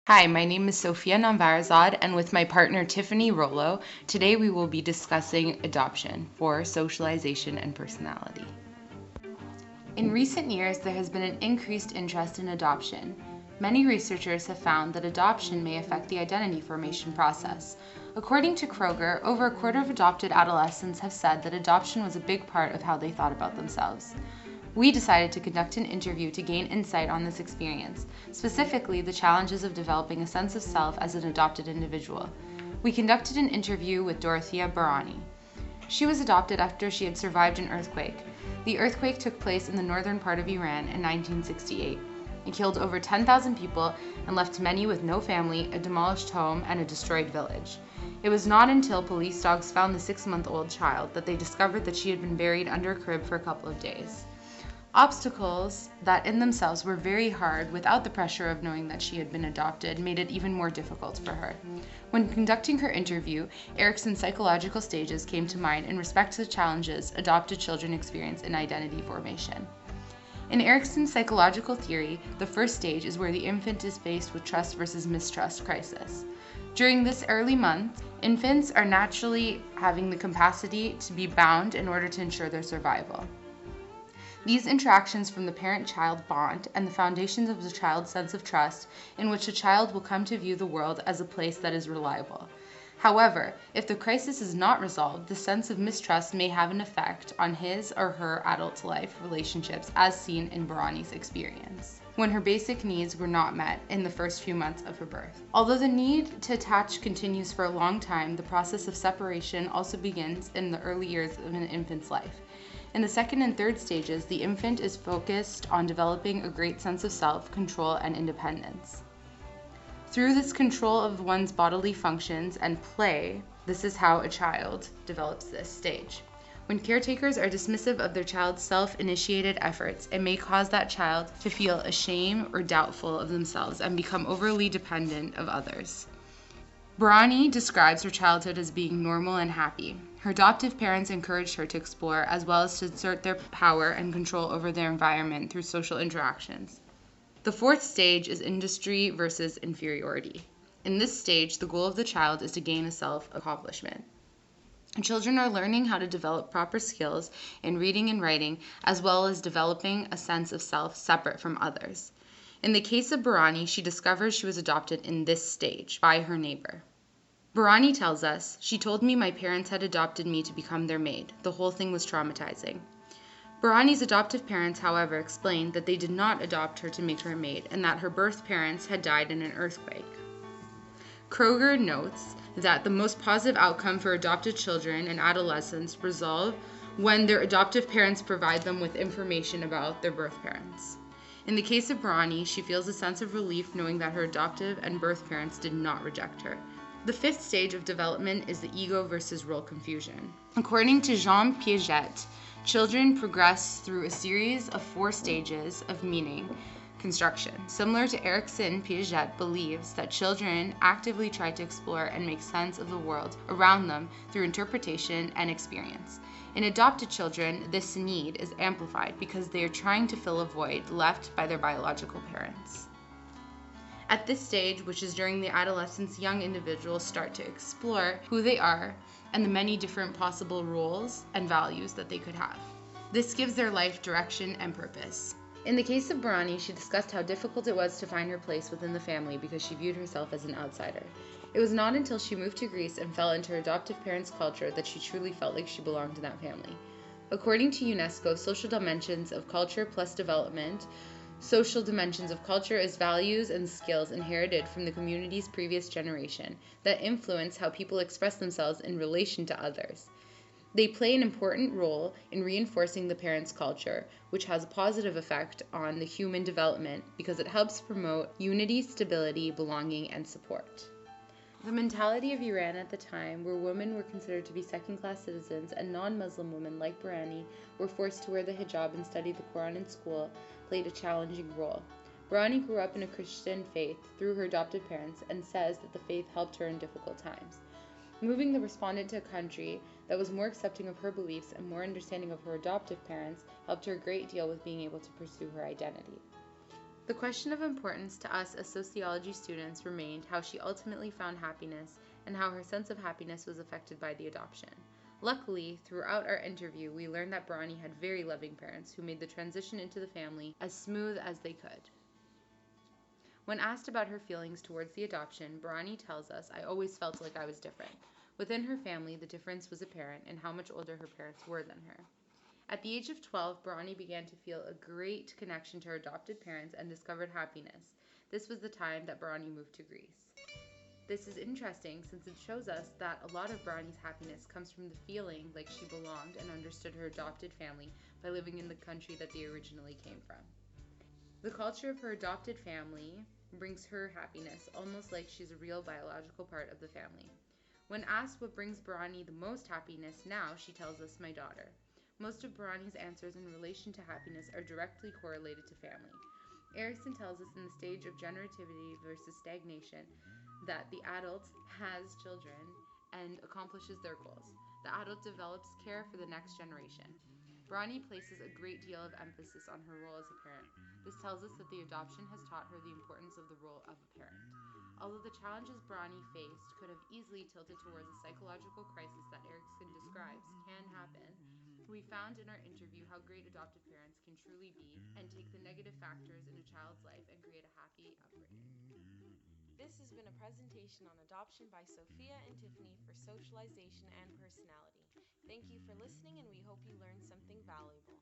Hi, my name is Sophia Namvarazad, and with my partner Tiffany Rolo, today we will be discussing adoption for socialization and personality. In recent years, there has been an increased interest in adoption. Many researchers have found that adoption may affect the identity formation process. According to Kroger, over a quarter of adopted adolescents have said that adoption was a big part of how they thought about themselves. We decided to conduct an interview to gain insight on this experience, specifically the challenges of developing a sense of self as an adopted individual. We conducted an interview with Dorothea Barani. She was adopted after she had survived an earthquake. The earthquake took place in the northern part of Iran in 1968. It killed over 10,000 people and left many with no family, a demolished home, and a destroyed village. It was not until police dogs found the 6-month-old child that they discovered that she had been buried under a crib for a couple of days. Obstacles that in themselves were very hard without the pressure of knowing that she had been adopted made it even more difficult for her. When conducting her interview, Erikson's psychological stages came to mind in respect to the challenges adopted children experience in identity formation. In Erikson's psychological theory, the first stage is where the infant is faced with trust versus mistrust crisis. During this early month, infants are naturally having the capacity to be bound in order to ensure their survival. These interactions from the parent-child bond and the foundations of the child's sense of trust, in which a child will come to view the world as a place that is reliable. However, if the crisis is not resolved, the sense of mistrust may have an effect on his or her adult life relationships, as seen in Barani's experience, when her basic needs were not met in the first few months of her birth. Although the need to attach continues for a long time, the process of separation also begins in the early years of an infant's life. In the second and third stages, the infant is focused on developing a great sense of self, control, and independence. Through this control of one's bodily functions and play, this is how a child develops this stage. When caretakers are dismissive of their child's self-initiated efforts, it may cause that child to feel ashamed or doubtful of themselves and become overly dependent of others. Barani describes her childhood as being normal and happy. Her adoptive parents encouraged her to explore as well as to assert their power and control over their environment through social interactions. The fourth stage is industry versus inferiority. In this stage, the goal of the child is to gain a self-accomplishment. Children are learning how to develop proper skills in reading and writing, as well as developing a sense of self separate from others. In the case of Barani, she discovers she was adopted in this stage by her neighbor. Barani tells us, "She told me my parents had adopted me to become their maid. The whole thing was traumatizing." Barani's adoptive parents, however, explained that they did not adopt her to make her a maid and that her birth parents had died in an earthquake. Kroger notes that the most positive outcome for adopted children and adolescents resolve when their adoptive parents provide them with information about their birth parents. In the case of Barani, she feels a sense of relief knowing that her adoptive and birth parents did not reject her. The fifth stage of development is the ego versus role confusion. According to Jean Piaget, children progress through a series of 4 stages of meaning construction. Similar to Erikson, Piaget believes that children actively try to explore and make sense of the world around them through interpretation and experience. In adopted children, this need is amplified because they are trying to fill a void left by their biological parents. At this stage, which is during the adolescence, young individuals start to explore who they are and the many different possible roles and values that they could have. This gives their life direction and purpose. In the case of Barani, she discussed how difficult it was to find her place within the family because she viewed herself as an outsider. It was not until she moved to Greece and fell into her adoptive parents' culture that she truly felt like she belonged to that family. According to UNESCO, social dimensions of culture plus development, social dimensions of culture is values and skills inherited from the community's previous generation that influence how people express themselves in relation to others. They play an important role in reinforcing the parent's culture, which has a positive effect on the human development because it helps promote unity, stability, belonging, and support. The mentality of Iran at the time, where women were considered to be second-class citizens and non-Muslim women like Barani were forced to wear the hijab and study the Quran in school, played a challenging role. Barani grew up in a Christian faith through her adopted parents and says that the faith helped her in difficult times. Moving the respondent to a country that was more accepting of her beliefs and more understanding of her adoptive parents helped her a great deal with being able to pursue her identity. The question of importance to us as sociology students remained how she ultimately found happiness and how her sense of happiness was affected by the adoption. Luckily, throughout our interview, we learned that Bronnie had very loving parents who made the transition into the family as smooth as they could. When asked about her feelings towards the adoption, Bronnie tells us, "I always felt like I was different." Within her family, the difference was apparent in how much older her parents were than her. At the age of 12, Bronnie began to feel a great connection to her adopted parents and discovered happiness. This was the time that Bronnie moved to Greece. This is interesting since it shows us that a lot of Bronnie's happiness comes from the feeling like she belonged and understood her adopted family by living in the country that they originally came from. The culture of her adopted family brings her happiness, almost like she's a real biological part of the family. When asked what brings Bronnie the most happiness now, she tells us, "My daughter." Most of Bronnie's answers in relation to happiness are directly correlated to family. Erickson tells us in the stage of generativity versus stagnation that the adult has children and accomplishes their goals. The adult develops care for the next generation. Bronnie places a great deal of emphasis on her role as a parent. This tells us that the adoption has taught her the importance of the role of a parent. Although the challenges Bronnie faced could have easily tilted towards a psychological crisis that Erickson describes can happen, we found in our interview how great adopted parents can truly be and take the negative factors in a child's life and create a happy upbringing. This has been a presentation on adoption by Sophia and Tiffany for Socialization and Personality. Thank you for listening, and we hope you learned something valuable.